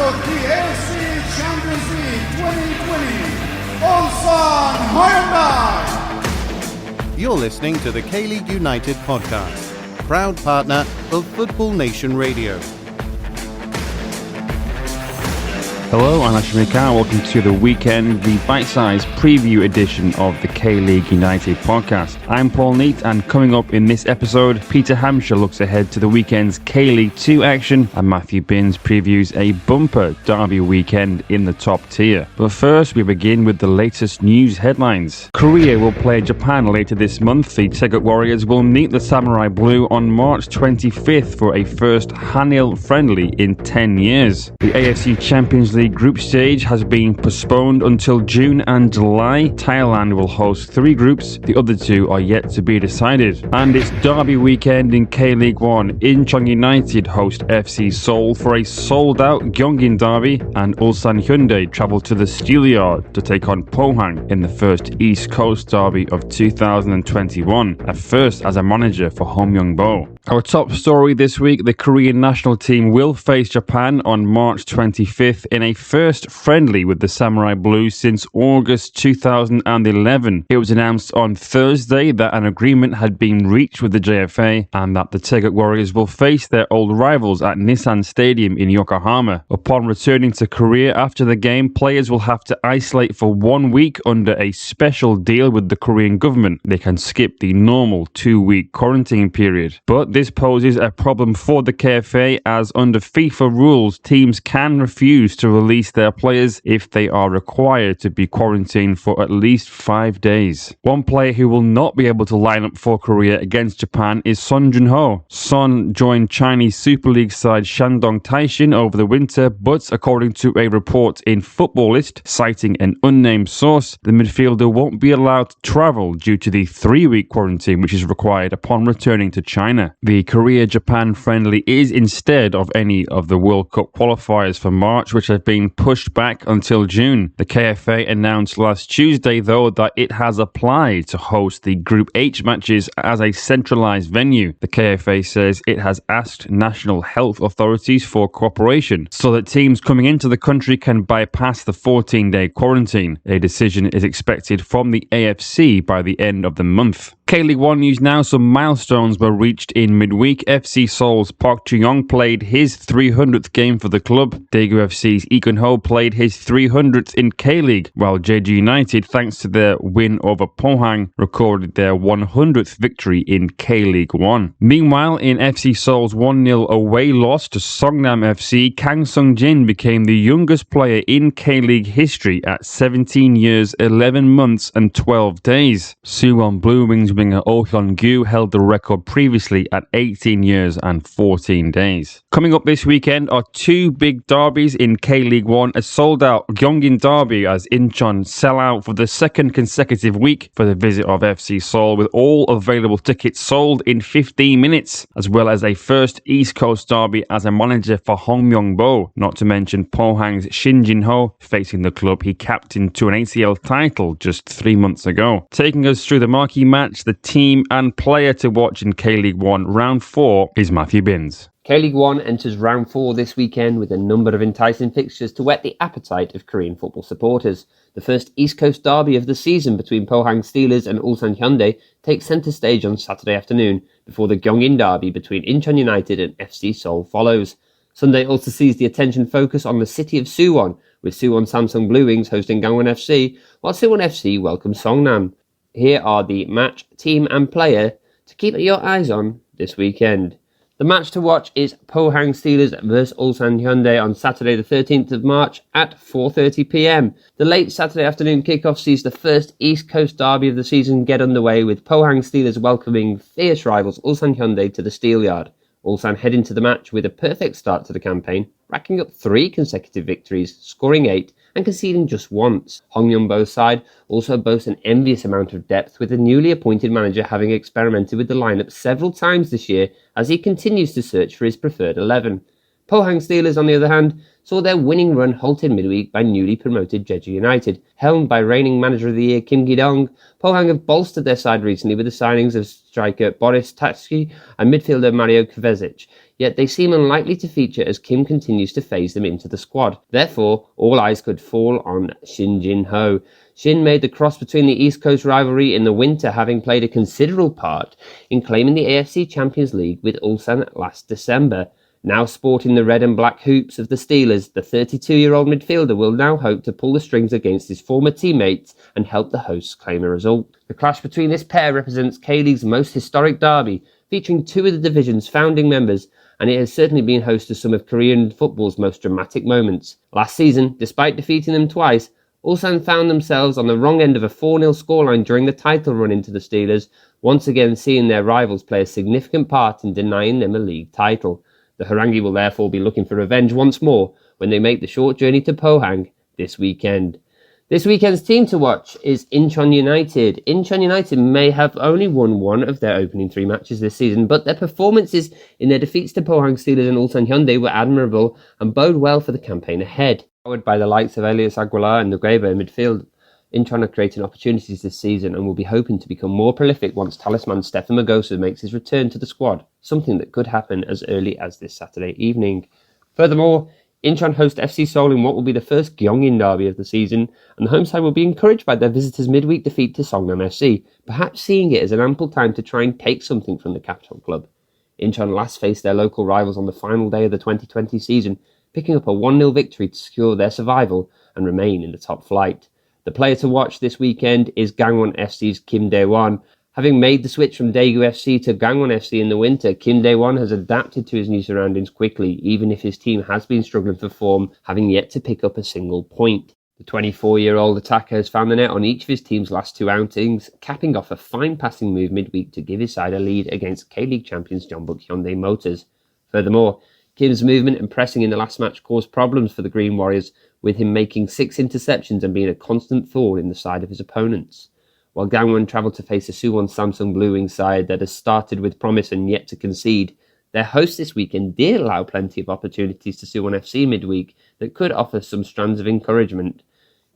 of the AFC Champions League 2020, Ulsan Hyundai. You're listening to the K-League United podcast, proud partner of Football Nation Radio. Hello, I'm Hampshire and welcome to the weekend, the bite-sized preview edition of the K-League United podcast. I'm Paul Neat, and coming up in this episode, Peter Hampshire looks ahead to the weekend's K-League 2 action, and Matthew Binns previews a bumper derby weekend in the top tier. But first, we begin with the latest news headlines. Korea will play Japan later this month. The Taeguk Warriors will meet the Samurai Blue on March 25th for a first Hanil friendly in 10 years. The AFC Champions League group stage has been postponed until June and July. Thailand will host 3 groups, the other 2 are yet to be decided. And it's derby weekend in K-League 1. Incheon United host FC Seoul for a sold-out Gyeonggi derby, and Ulsan Hyundai travel to the Steelyard to take on Pohang in the first East Coast derby of 2021, at first as a manager for Hong Myung-bo. Our top story this week, the Korean national team will face Japan on March 25th in a first friendly with the Samurai Blue since August 2011. It was announced on Thursday that an agreement had been reached with the JFA and that the Taeguk Warriors will face their old rivals at Nissan Stadium in Yokohama. Upon returning to Korea after the game, players will have to isolate for 1 week under a special deal with the Korean government. They can skip the normal 2-week quarantine period. But this poses a problem for the KFA, as under FIFA rules, teams can refuse to release their players if they are required to be quarantined for at least 5 days. One player who will not be able to line up for Korea against Japan is Son Jun-ho. Son joined Chinese Super League side Shandong Taishin over the winter, but according to a report in Footballist, citing an unnamed source, the midfielder won't be allowed to travel due to the 3-week quarantine which is required upon returning to China. The Korea-Japan friendly is instead of any of the World Cup qualifiers for March, which have been pushed back until June. The KFA announced last Tuesday, though, that it has applied to host the Group H matches as a centralised venue. The KFA says it has asked national health authorities for cooperation so that teams coming into the country can bypass the 14-day quarantine. A decision is expected from the AFC by the end of the month. K-League 1 news now. Some milestones were reached in midweek. FC Seoul's Park Ju-young played his 300th game for the club. Daegu FC's Lee Kun-ho played his 300th in K-League, while Jeju United, thanks to their win over Pohang, recorded their 100th victory in K-League 1. Meanwhile, in FC Seoul's 1-0 away loss to Songnam FC, Kang Sung-jin became the youngest player in K-League history at 17 years, 11 months and 12 days. Suwon Blue Wings winger Oh Hyun-gyu held the record previously at 18 years and 14 days. Coming up this weekend are 2 big derbies in K-League 1, a sold-out Gyeonggi derby as Incheon sell out for the second consecutive week for the visit of FC Seoul, with all available tickets sold in 15 minutes, as well as a first East Coast derby as a manager for Hong Myung-bo, not to mention Pohang's Shin Jin-ho facing the club he captained to an ACL title just 3 months ago. Taking us through the marquee match, the team and player to watch in K-League 1 Round 4 is Matthew Binns. K-League 1 enters Round 4 this weekend with a number of enticing fixtures to whet the appetite of Korean football supporters. The first East Coast derby of the season between Pohang Steelers and Ulsan Hyundai takes centre stage on Saturday afternoon, before the Gyeonggi derby between Incheon United and FC Seoul follows. Sunday also sees the attention focus on the city of Suwon, with Suwon Samsung Blue Wings hosting Gangwon FC, while Suwon FC welcomes Songnam. Here are the match, team and player to keep your eyes on this weekend. The match to watch is Pohang Steelers vs Ulsan Hyundai on Saturday the 13th of March at 4:30pm. The late Saturday afternoon kickoff sees the first East Coast derby of the season get underway, with Pohang Steelers welcoming fierce rivals Ulsan Hyundai to the Steelyard. Ulsan head into the match with a perfect start to the campaign, racking up 3 consecutive victories, scoring 8 and conceding just once. Hong Myung-bo's side also boasts an envious amount of depth, with the newly appointed manager having experimented with the lineup several times this year as he continues to search for his preferred 11. Pohang Steelers, on the other hand, saw their winning run halted midweek by newly promoted Jeju United. Helmed by reigning Manager of the Year Kim Gi-dong, Pohang have bolstered their side recently with the signings of striker Boris Tatski and midfielder Mario Kovacic, yet they seem unlikely to feature as Kim continues to phase them into the squad. Therefore, all eyes could fall on Shin Jin-ho. Shin made the cross between the East Coast rivalry in the winter, having played a considerable part in claiming the AFC Champions League with Ulsan last December. Now sporting the red and black hoops of the Steelers, the 32-year-old midfielder will now hope to pull the strings against his former teammates and help the hosts claim a result. The clash between this pair represents K-League's most historic derby, featuring two of the division's founding members, and it has certainly been host to some of Korean football's most dramatic moments. Last season, despite defeating them twice, Ulsan found themselves on the wrong end of a 4-0 scoreline during the title run into the Steelers, once again seeing their rivals play a significant part in denying them a league title. The Harangi will therefore be looking for revenge once more when they make the short journey to Pohang this weekend. This weekend's team to watch is Incheon United. Incheon United may have only won one of their opening 3 matches this season, but their performances in their defeats to Pohang Steelers and Ulsan Hyundai were admirable and bode well for the campaign ahead. Powered by the likes of Elias Aguilar and Nugreba in midfield, Incheon are creating opportunities this season and will be hoping to become more prolific once talisman Stefan Magosa makes his return to the squad, something that could happen as early as this Saturday evening. Furthermore, Incheon host FC Seoul in what will be the first Gyeongin derby of the season, and the home side will be encouraged by their visitors' midweek defeat to Songnam FC, perhaps seeing it as an ample time to try and take something from the capital club. Incheon last faced their local rivals on the final day of the 2020 season, picking up a 1-0 victory to secure their survival and remain in the top flight. The player to watch this weekend is Gangwon FC's Kim Dae-won. Having made the switch from Daegu FC to Gangwon FC in the winter, Kim Dae-won has adapted to his new surroundings quickly, even if his team has been struggling for form, having yet to pick up a single point. The 24-year-old attacker has found the net on each of his team's last 2 outings, capping off a fine passing move midweek to give his side a lead against K-League champions Jeonbuk Hyundai Motors. Furthermore, Kim's movement and pressing in the last match caused problems for the Green Warriors, with him making 6 interceptions and being a constant thorn in the side of his opponents. While Gangwon travelled to face a Suwon Samsung Blue Wing side that has started with promise and yet to concede, their hosts this weekend did allow plenty of opportunities to Suwon FC midweek that could offer some strands of encouragement.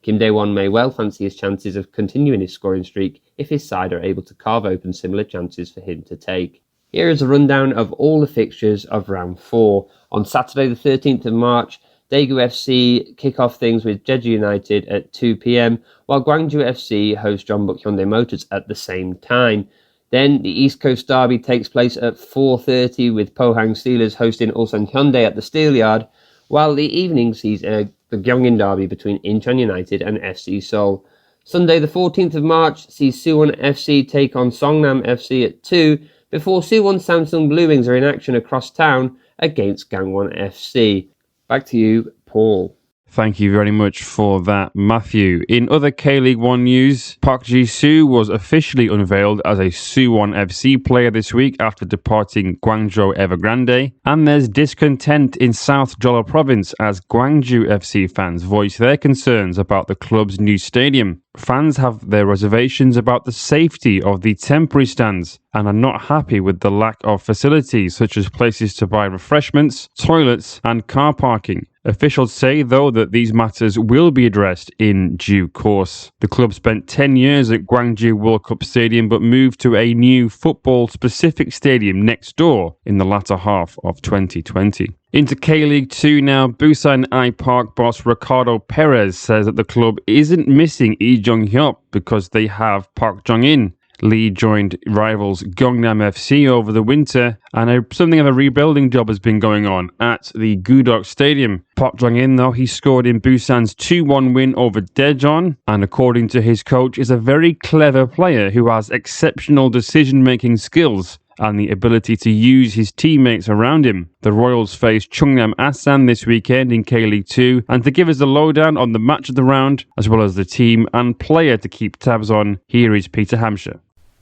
Kim Dae-won may well fancy his chances of continuing his scoring streak if his side are able to carve open similar chances for him to take. Here is a rundown of all the fixtures of round 4. On Saturday the 13th of March, Daegu FC kick off things with Jeju United at 2 p.m, while Gwangju FC host Jeonbuk Hyundai Motors at the same time. Then the East Coast Derby takes place at 4:30 with Pohang Steelers hosting Ulsan Hyundai at the Steelyard, while the evening sees the Gyeongin Derby between Incheon United and FC Seoul. Sunday the 14th of March sees Suwon FC take on Songnam FC at 2, before Suwon Samsung Blue Wings are in action across town against Gangwon FC. Back to you, Paul. Thank you very much for that, Matthew. In other K-League 1 news, Park Ji-soo was officially unveiled as a Suwon FC player this week after departing Guangzhou Evergrande. And there's discontent in South Jeolla Province as Gwangju FC fans voice their concerns about the club's new stadium. Fans have their reservations about the safety of the temporary stands and are not happy with the lack of facilities such as places to buy refreshments, toilets and car parking. Officials say, though, that these matters will be addressed in due course. The club spent 10 years at Gwangju World Cup Stadium but moved to a new football-specific stadium next door in the latter half of 2020. Into K-League 2 now, Busan I-Park boss Ricardo Perez says that the club isn't missing Lee Jung-hyuk because they have Park Jong-in. Lee joined rivals Gyeongnam FC over the winter, and something of a rebuilding job has been going on at the Gudok Stadium. Park Jong-in, though, he scored in Busan's 2-1 win over Daejeon, and according to his coach, is a very clever player who has exceptional decision-making skills and the ability to use his teammates around him. The Royals face Chungnam Asan this weekend in K-League 2, and to give us the lowdown on the match of the round, as well as the team and player to keep tabs on, here is Peter Hampshire.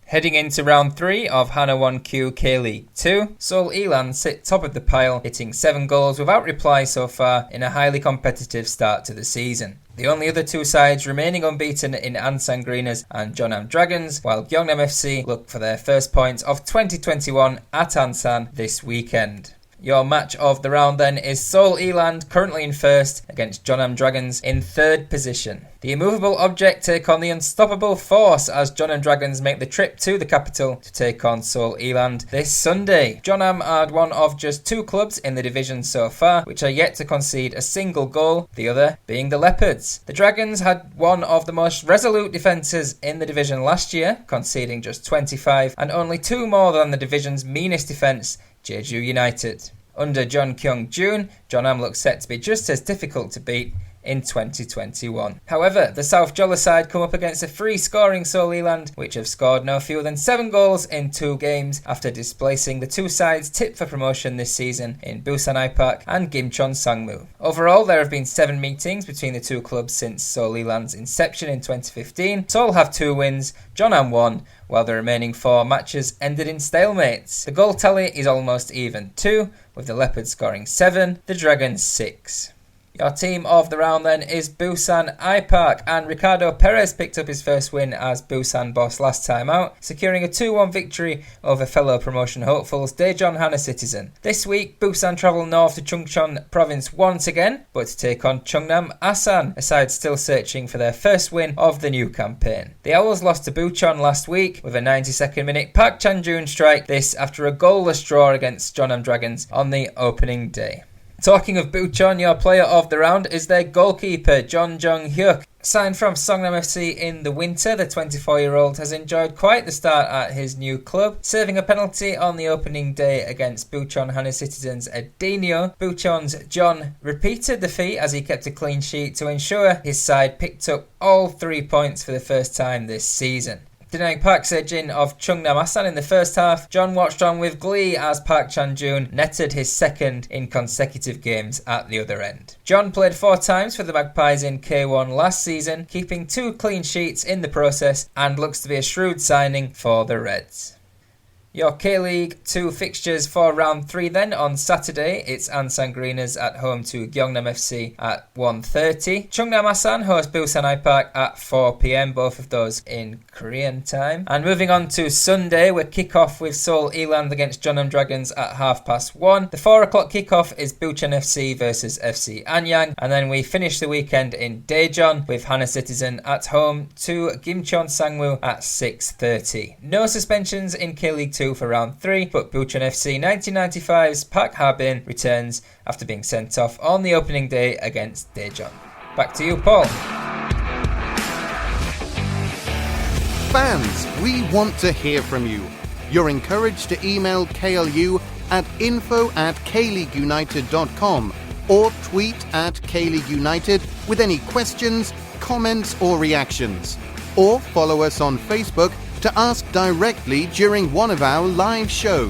Heading into round 3 of Hana 1Q K-League 2, Seoul Ilan sit top of the pile, hitting 7 goals without reply so far in a highly competitive start to the season. The only other 2 sides remaining unbeaten in Ansan Greeners and Jeonnam Dragons, while Gyeongnam FC look for their first points of 2021 at Ansan this weekend. Your match of the round then is Seoul Eland, currently in first, against Jeonnam Dragons in third position. The immovable object take on the unstoppable force as Jeonnam Dragons make the trip to the capital to take on Seoul Eland this Sunday. Jeonnam are one of just two clubs in the division so far which are yet to concede a single goal, the other being the Leopards. The Dragons had one of the most resolute defences in the division last year, conceding just 25 and only two more than the division's meanest defence, Jeju United. Under John Kyung-joon, Jeonnam looks set to be just as difficult to beat in 2021. However, the South Jolla side come up against a free-scoring Seoul Eland, which have scored no fewer than 7 goals in 2 games after displacing the two sides tipped for promotion this season in Busan Ipark and Gimcheon Sangmu. Overall, there have been 7 meetings between the two clubs since Seoul Eland's inception in 2015. Seoul have 2 wins, Jeonnam 1, while the remaining 4 matches ended in stalemates. The goal tally is almost even, 2, with the Leopards scoring 7, the Dragons 6. Your team of the round then is Busan Ipark, and Ricardo Perez picked up his first win as Busan boss last time out, securing a 2-1 victory over fellow promotion hopefuls Daejeon Hana Citizen. This week, Busan travel north to Chungcheon province once again, but to take on Chungnam Asan, a side still searching for their first win of the new campaign. The Owls lost to Bucheon last week with a 92nd minute Park Chan-joon strike, this after a goalless draw against Jeonnam Dragons on the opening day. Talking of Bucheon, your player of the round is their goalkeeper, John Jung-hyuk. Signed from Songnam FC in the winter, the 24-year-old has enjoyed quite the start at his new club, serving a penalty on the opening day against Bucheon Hana Citizens at Daenyo. Bucheon's John repeated the feat as he kept a clean sheet to ensure his side picked up all 3 points for the first time this season. Denying Park's edge in of Chungnam Asan in the first half, John watched on with glee as Park Chan-joon netted his second in consecutive games at the other end. John played 4 times for the Magpies in K1 last season, keeping 2 clean sheets in the process, and looks to be a shrewd signing for the Reds. Your K-League 2 fixtures for round 3 then. On Saturday, it's Ansan Greeners at home to Gyeongnam FC at 1:30. Chungnam Asan host Busan Ipark at 4 p.m, both of those in Korean time. And moving on to Sunday, we kick off with Seoul Eland against Jeonnam Dragons at 1:30. The 4 o'clock kick-off is Bucheon FC versus FC Anyang. And then we finish the weekend in Daejeon with Hana Citizen at home to Gimcheon Sangmu at 6:30. No suspensions in K-League 2 for round 3, but Bucheon FC 1995's Park Ha-bin returns after being sent off on the opening day against Daejeon. Back to you, Paul. Fans, we want to hear from you. You're encouraged to email KLU at info@kleagueunited.com or tweet at KLeagueUnited with any questions, comments or reactions. Or follow us on Facebook to ask directly during one of our live shows.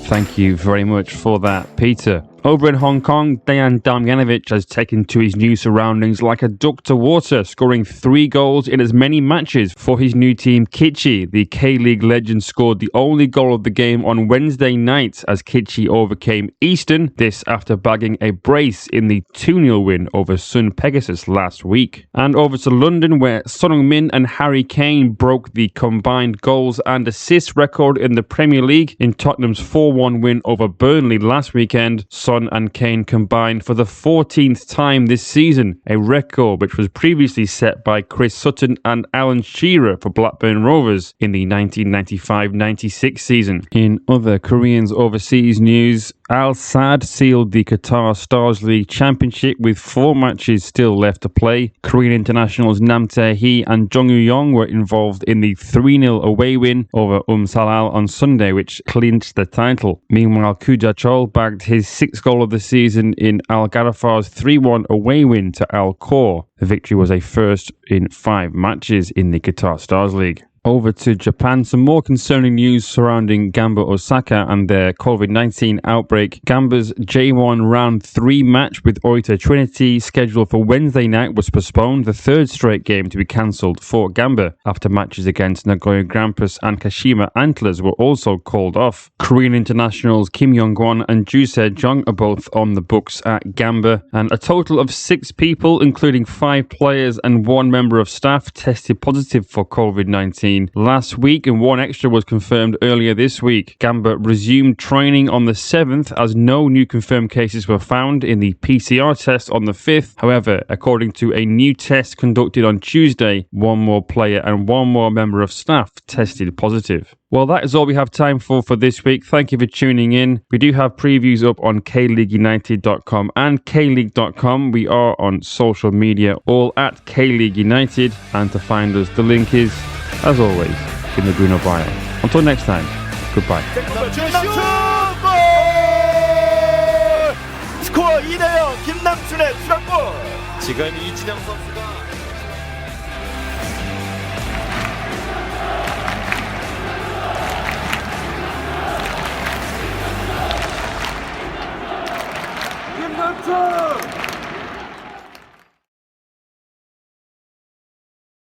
Thank you very much for that, Peter. Over in Hong Kong, Dejan Damjanovic has taken to his new surroundings like a duck to water, scoring 3 goals in as many matches for his new team Kitchee. The K-League legend scored the only goal of the game on Wednesday night as Kitchee overcame Eastern, this after bagging a brace in the 2-0 win over Sun Pegasus last week. And over to London, where Son Heung-min and Harry Kane broke the combined goals and assists record in the Premier League in Tottenham's 4-1 win over Burnley last weekend. Son and Kane combined for the 14th time this season, a record which was previously set by Chris Sutton and Alan Shearer for Blackburn Rovers in the 1995-96 season. In other Koreans overseas news, Al Sadd sealed the Qatar Stars League Championship with 4 matches still left to play. Korean internationals Nam Tae-hee and Jung Woo-young were involved in the 3-0 away win over Salal on Sunday, which clinched the title. Meanwhile, Koo Ja-chol bagged his 6th goal of the season in Al Gharafar's 3-1 away win to Al Khor. The victory was a first in 5 matches in the Qatar Stars League. Over to Japan, some more concerning news surrounding Gamba Osaka and their COVID-19 outbreak. Gamba's J1 Round 3 match with Oita Trinity, scheduled for Wednesday night, was postponed, the 3rd straight game to be cancelled for Gamba, after matches against Nagoya Grampus and Kashima Antlers were also called off. Korean internationals Kim Yong-kwon and Joo Se-jung are both on the books at Gamba, and a total of 6 people, including 5 players and 1 member of staff, tested positive for COVID-19 quarantine last week, and one extra was confirmed earlier this week. Gamba resumed training on the 7th as no new confirmed cases were found in the PCR test on the 5th. However, according to a new test conducted on Tuesday, one more player and one more member of staff tested positive. Well, that is all we have time for this week. Thank you for tuning in. We do have previews up on KLeagueUnited.com and KLeague.com. We are on social media, all at KLeague United. And to find us, the link is, as always, in the Bruno bio. Until next time, goodbye. 스코어 2대0 김남춘의 추가골. 지금 이진영 선수가 김남춘